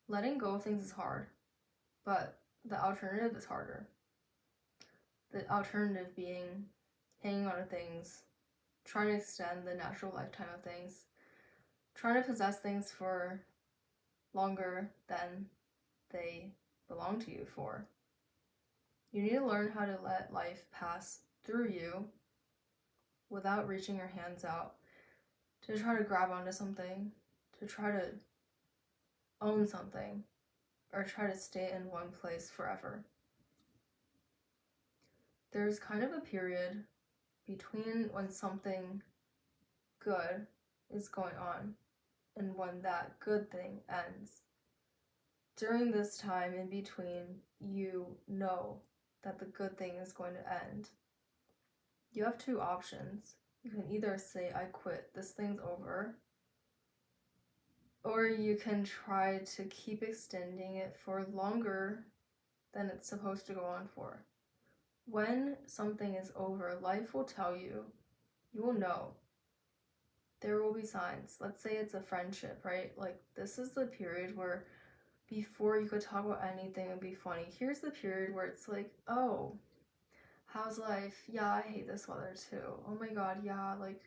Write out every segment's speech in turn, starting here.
letting go of things is hard, but the alternative is harder. The alternative being hanging on to things, trying to extend the natural lifetime of things, trying to possess things for longer than they belong to you for. You need to learn how to let life pass through you without reaching your hands out to try to grab onto something, to try to own something, or try to stay in one place forever. There's kind of a period between when something good is going on and when that good thing ends. During this time in between, you know that the good thing is going to end. You have two options. You can either say, I quit, this thing's over, or you can try to keep extending it for longer than it's supposed to go on for. When something is over, life will tell you, you will know. There will be signs. Let's say it's a friendship, right? Like, this is the period where before you could talk about anything and be funny, here's the period where it's like, oh, how's life? Yeah, I hate this weather too. Oh my god, yeah, like,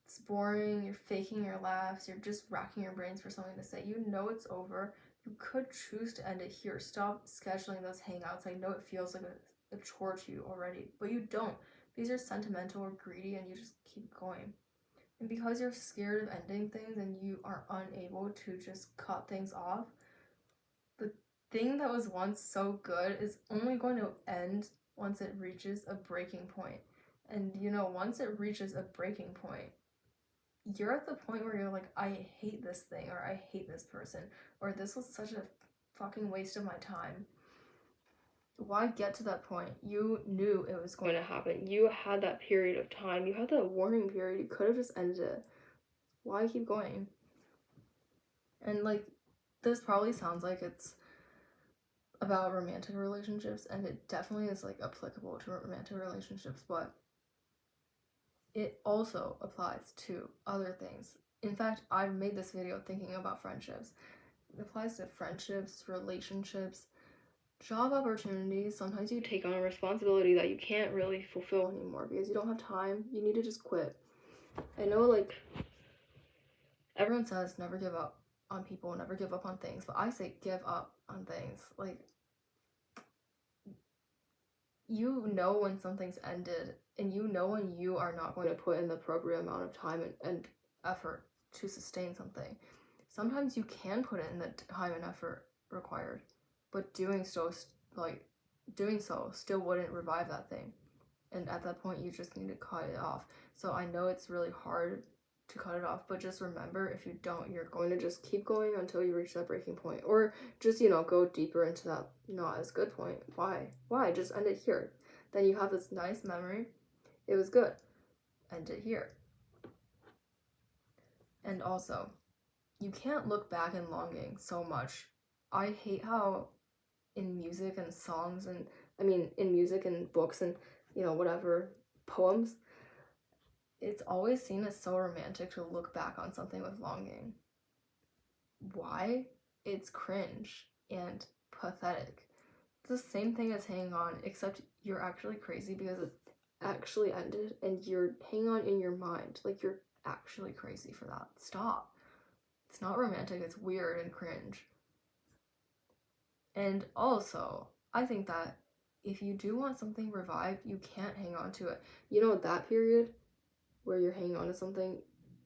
it's boring, you're faking your laughs, you're just racking your brains for something to say. You know it's over. You could choose to end it here. Stop scheduling those hangouts. I know it feels like a chore to you already, but you don't, because you're sentimental or greedy and you just keep going. And because you're scared of ending things and you are unable to just cut things off, the thing that was once so good is only going to end once it reaches a breaking point. And once it reaches a breaking point, you're at the point where you're like, I hate this thing, or I hate this person, or this was such a fucking waste of my time. Why get to that point? You knew it was going to happen. You had that period of time. You had that warning period. You could have just ended it. Why keep going? And like, this probably sounds like it's about romantic relationships, and it definitely is like applicable to romantic relationships, but it also applies to other things. In fact, I've made this video thinking about friendships. It applies to friendships, relationships, job opportunities. Sometimes you take on a responsibility that you can't really fulfill anymore because you don't have time. You need to just quit. I know, like, everyone says never give up on people, never give up on things, but I say give up on things. Like, you know when something's ended, and you know when you are not going to put in the appropriate amount of time and effort to sustain something. Sometimes you can put in the time and effort required, but doing so still wouldn't revive that thing. And at that point, you just need to cut it off. So I know it's really hard to cut it off, but just remember, if you don't, you're going to just keep going until you reach that breaking point, or just go deeper into that not as good point. Why just end it here? Then you have this nice memory, it was good, end it here. And also, you can't look back in longing so much. I hate how in music and songs, and in music and books and whatever, poems, it's always seen as so romantic to look back on something with longing. Why? It's cringe and pathetic. It's the same thing as hanging on, except you're actually crazy because it actually ended and you're hanging on in your mind. Like, you're actually crazy for that. Stop. It's not romantic, it's weird and cringe. And also, I think that if you do want something revived, you can't hang on to it. That period where you're hanging on to something,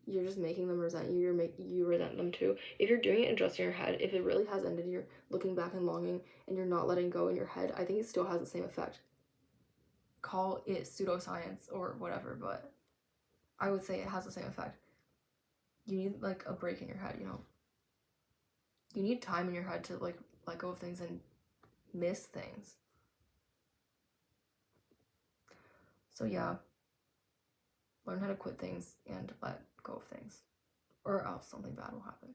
you're just making them resent you. You resent them too. If you're doing it and just in your head, if it really has ended, you're looking back and longing, and you're not letting go in your head, I think it still has the same effect. Call it pseudoscience or whatever, but I would say it has the same effect. You need like a break in your head, You need time in your head to like let go of things and miss things. So yeah, learn how to quit things and let go of things, or else something bad will happen.